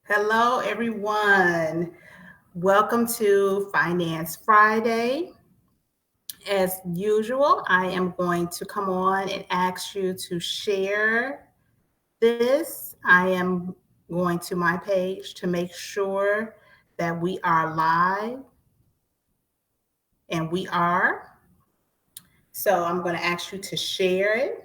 Hello, everyone. Welcome to Finance Friday. As usual, I am going to come on and ask you to share this. I am going to my page to make sure that we are live, and we are. So I'm going to ask you to share it.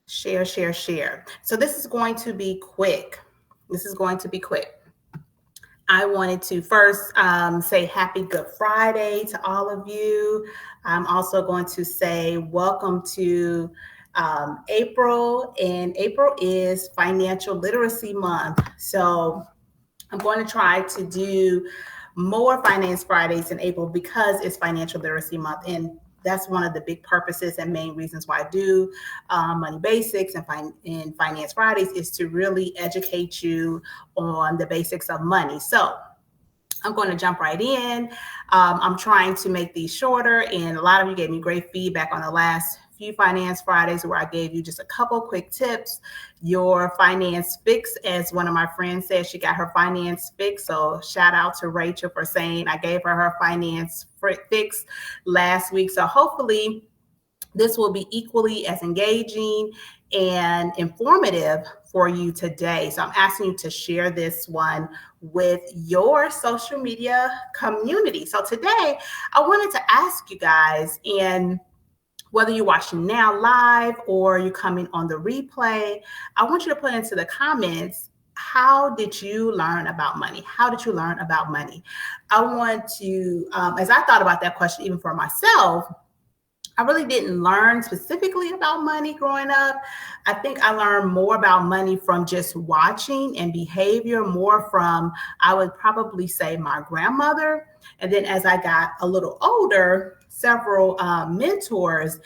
Share, share, share. So this is going to be quick. This is going to be quick. I wanted to first say happy Good Friday to all of you. I'm also going to say welcome to April, and April is Financial Literacy Month. So I'm going to try to do more Finance Fridays in April because it's Financial Literacy Month. And that's one of the big purposes and main reasons why I do Money Basics and Finance Fridays is to really educate you on the basics of money. So I'm going to jump right in. I'm trying to make these shorter, and a lot of you gave me great feedback on the last few Finance Fridays where I gave you just a couple quick tips. Your finance fix, as one of my friends said, she got her finance fix. So shout out to Rachel for saying I gave her finance fix last week. So hopefully this will be equally as engaging and informative for you today. So I'm asking you to share this one with your social media community. So today I wanted to ask you guys, and whether you're watching now live or you're coming on the replay, I want you to put into the comments, how did you learn about money? How did you learn about money? I want to, as I thought about that question, even for myself, I really didn't learn specifically about money growing up. I think I learned more about money from just watching and behavior, more from, I would probably say, my grandmother. And then as I got a little older, several mentors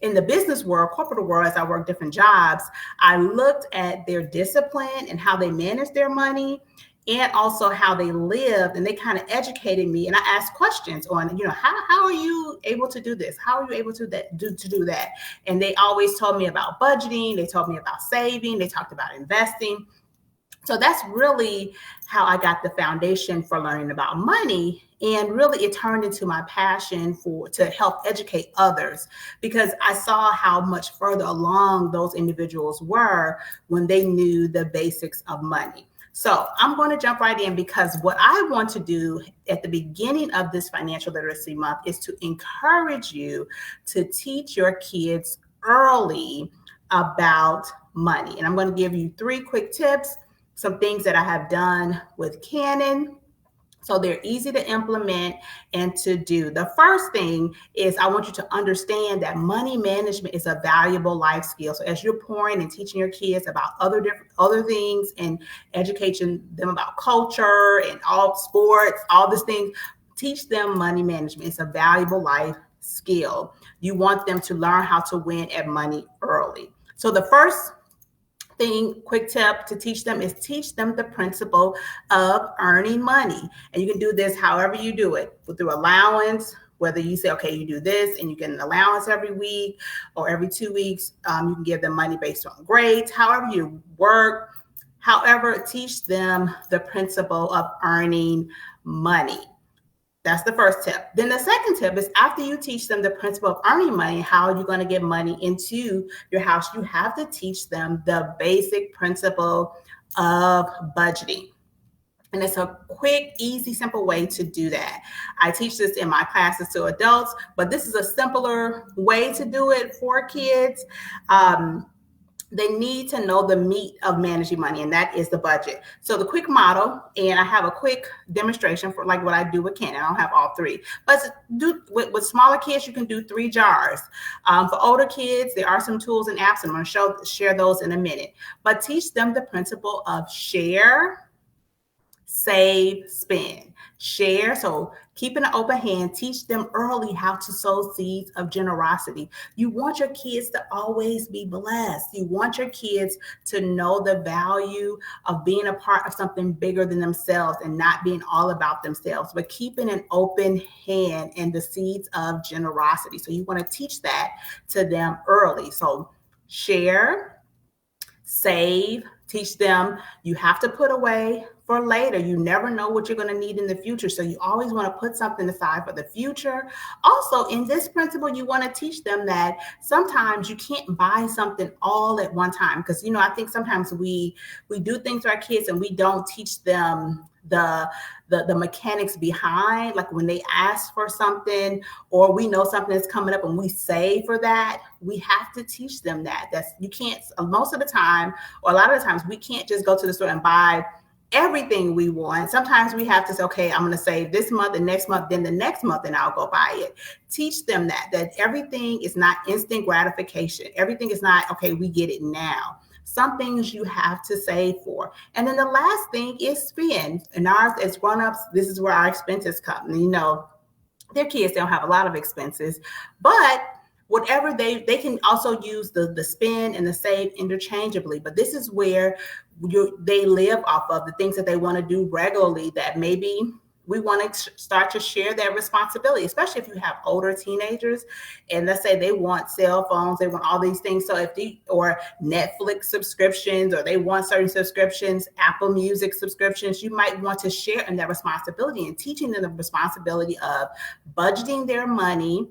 in the business world, corporate world, as I worked different jobs, I looked at their discipline and how they managed their money, and also how they lived, and they kind of educated me. And I asked questions on, how are you able to do this? How are you able to do that? And they always told me about budgeting. They told me about saving. They talked about investing. So that's really how I got the foundation for learning about money. And really it turned into my passion to help educate others, because I saw how much further along those individuals were when they knew the basics of money. So I'm going to jump right in, because what I want to do at the beginning of this Financial Literacy Month is to encourage you to teach your kids early about money. And I'm going to give you 3 quick tips, some things that I have done with Canon, so they're easy to implement and to do. The first thing is I want you to understand that money management is a valuable life skill. So as you're pouring and teaching your kids about other things and educating them about culture and all sports, all these things, teach them money management. It's a valuable life skill. You want them to learn how to win at money early. So the first quick tip to teach them is teach them the principle of earning money. And you can do this however you do it, through allowance, whether you say, okay, you do this and you get an allowance every week or every 2 weeks. You can give them money based on grades, however you work. However, teach them the principle of earning money. That's the first tip. Then the second tip is, after you teach them the principle of earning money, how you're going to get money into your house, you have to teach them the basic principle of budgeting. And it's a quick, easy, simple way to do that. I teach this in my classes to adults, but this is a simpler way to do it for kids. They need to know the meat of managing money, and that is the budget. So the quick model, and I have a quick demonstration for like what I do with Ken. I don't have all 3, but with smaller kids, you can do 3 jars. For older kids, there are some tools and apps, and I'm going to share those in a minute. But teach them the principle of share, save, spend. Share, so Keep an open hand. Teach them early how to sow seeds of generosity. You want your kids to always be blessed. You want your kids to know the value of being a part of something bigger than themselves and not being all about themselves, but keeping an open hand in the seeds of generosity. So you want to teach that to them early. So share, save, teach them you have to put away for later. You never know what you're going to need in the future. So you always want to put something aside for the future. Also, in this principle, you want to teach them that sometimes you can't buy something all at one time. Because, I think sometimes we do things to our kids and we don't teach them the mechanics behind, like when they ask for something or we know something is coming up and we save for that, we have to teach them that. You can't, most of the time, or a lot of the times, we can't just go to the store and buy everything we want. Sometimes we have to say, okay, I'm going to save this month and next month, then the next month, and I'll go buy it. Teach them that everything is not instant gratification. Everything is not, okay, we get it now. Some things you have to save for. And then the last thing is spend. And ours, as grown-ups, this is where our expenses come. Their kids don't have a lot of expenses, but whatever they can also use the spend and the save interchangeably. But this is where they live off of the things that they want to do regularly, that maybe we want to start to share that responsibility, especially if you have older teenagers and let's say they want cell phones, they want all these things. So or Netflix subscriptions, or they want certain subscriptions, Apple Music subscriptions, you might want to share in that responsibility and teaching them the responsibility of budgeting their money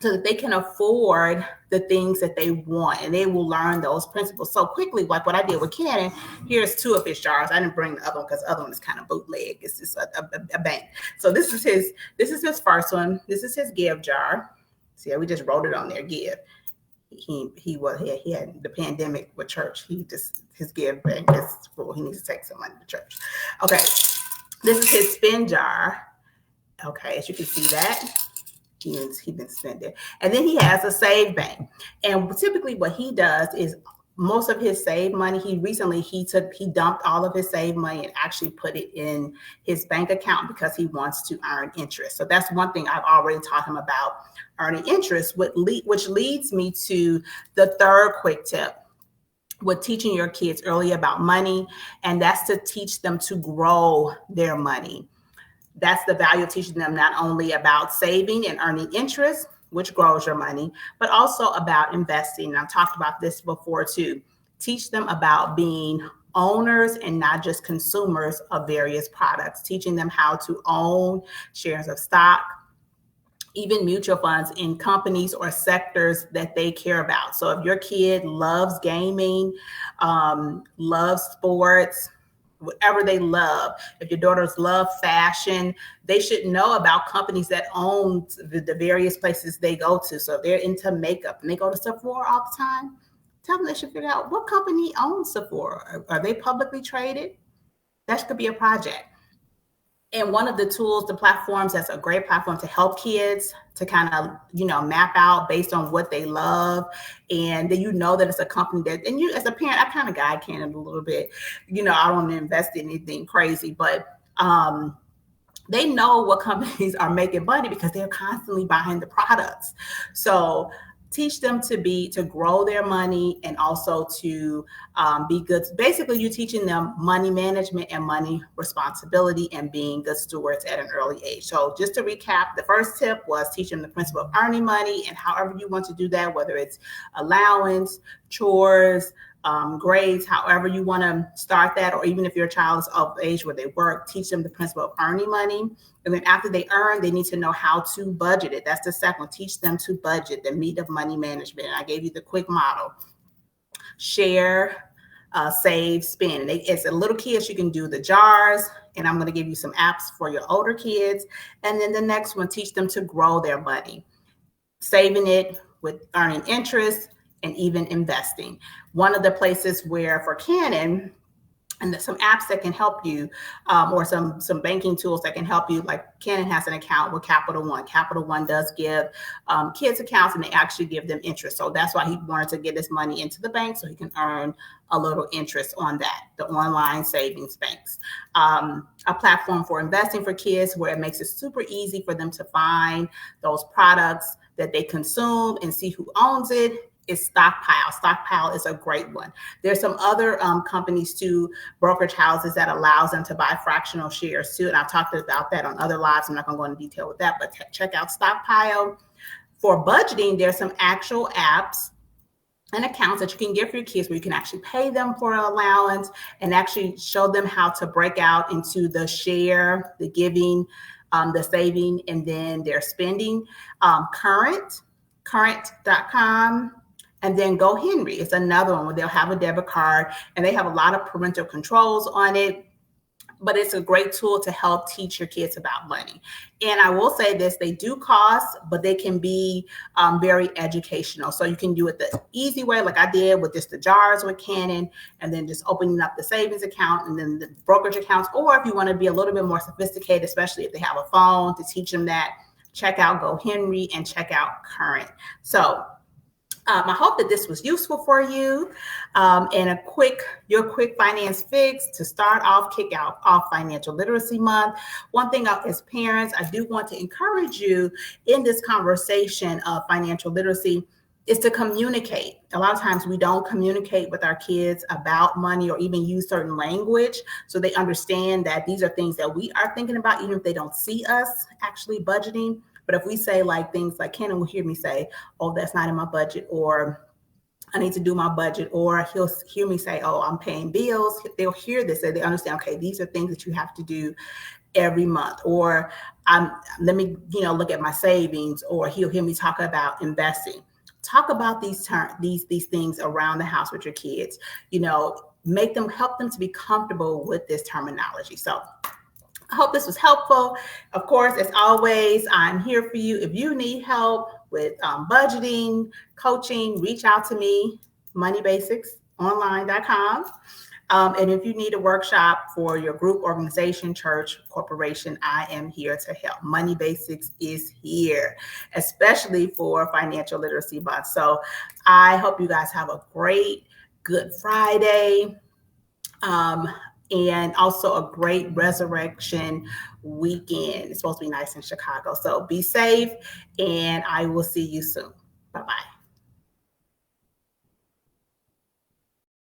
so that they can afford the things that they want, and they will learn those principles so quickly. Like what I did with Cannon, here's 2 of his jars. I didn't bring the other one because the other one is kind of bootleg. It's just a bank. So this is his first one. This is his give jar. See, we just wrote it on there, give. He had the pandemic with church. His give bank is full. He needs to take some money to church. Okay, this is his spend jar. Okay, as you can see that. He's been spending. And then he has a save bank. And typically what he does is most of his save money, he dumped all of his save money and actually put it in his bank account because he wants to earn interest. So that's one thing I've already taught him about earning interest, which leads me to the third quick tip with teaching your kids early about money. And that's to teach them to grow their money. That's the value of teaching them not only about saving and earning interest, which grows your money, but also about investing. And I've talked about this before too. Teach them about being owners and not just consumers of various products, teaching them how to own shares of stock, even mutual funds in companies or sectors that they care about. So if your kid loves gaming, loves sports, whatever they love, if your daughters love fashion, they should know about companies that own the various places they go to. So if they're into makeup and they go to Sephora all the time, tell them they should figure out what company owns Sephora. Are they publicly traded? That could be a project. And one of the tools, the platforms, that's a great platform to help kids to kind of, map out based on what they love. And then that it's a company that, and you as a parent, I kind of guide Cannon a little bit. I don't want to invest in anything crazy, but they know what companies are making money because they're constantly buying the products. So teach them to grow their money and also to be good. Basically, you're teaching them money management and money responsibility and being good stewards at an early age. So just to recap, the first tip was teaching them the principle of earning money, and however you want to do that, whether it's allowance, chores, grades, however you want to start that, or even if your child is of age where they work, teach them the principle of earning money. And then after they earn, they need to know how to budget it. That's the second one. Teach them to budget, the meat of money management. And I gave you the quick model. Share, save, spend. And as a little kids, you can do the jars. And I'm going to give you some apps for your older kids. And then the next one, teach them to grow their money, saving it with earning interest and even investing. One of the places where for Cannon, and there's some apps that can help you, or some banking tools that can help you. Like Cannon has an account with Capital One. Capital One does give kids accounts, and they actually give them interest. So that's why he wanted to get his money into the bank so he can earn a little interest on that. The online savings banks, a platform for investing for kids where it makes it super easy for them to find those products that they consume and see who owns it. Is Stockpile. Stockpile is a great one. There's some other companies too, brokerage houses, that allows them to buy fractional shares too. And I've talked about that on other lives. I'm not going to go into detail with that, but check out Stockpile. For budgeting, there's some actual apps and accounts that you can get for your kids where you can actually pay them for an allowance and actually show them how to break out into the share, the giving, the saving, and then their spending. Current.com. And then GoHenry is another one where they'll have a debit card and they have a lot of parental controls on it. But it's a great tool to help teach your kids about money. And I will say this, they do cost, but they can be very educational. So you can do it the easy way, like I did with just the jars with Cannon, and then just opening up the savings account and then the brokerage accounts. Or if you want to be a little bit more sophisticated, especially if they have a phone to teach them that, check out GoHenry and check out Current. So I hope that this was useful for you, and your quick finance fix to start off, kick out off Financial Literacy Month. One thing as parents, I do want to encourage you in this conversation of financial literacy is to communicate. A lot of times we don't communicate with our kids about money or even use certain language so they understand that these are things that we are thinking about, even if they don't see us actually budgeting. But if we say like things like, Cannon will hear me say, oh, that's not in my budget, or I need to do my budget, or he'll hear me say, oh, I'm paying bills. They'll hear this and they understand, okay, these are things that you have to do every month, or let me, look at my savings, or he'll hear me talk about investing. Talk about these things around the house with your kids, help them to be comfortable with this terminology. So I hope this was helpful. Of course, as always, I'm here for you. If you need help with budgeting, coaching, reach out to me, moneybasicsonline.com. And if you need a workshop for your group, organization, church, corporation, I am here to help. Money Basics is here, especially for Financial Literacy Month. So I hope you guys have a great Good Friday. And also a great Resurrection weekend. It's supposed to be nice in Chicago. So be safe, and I will see you soon.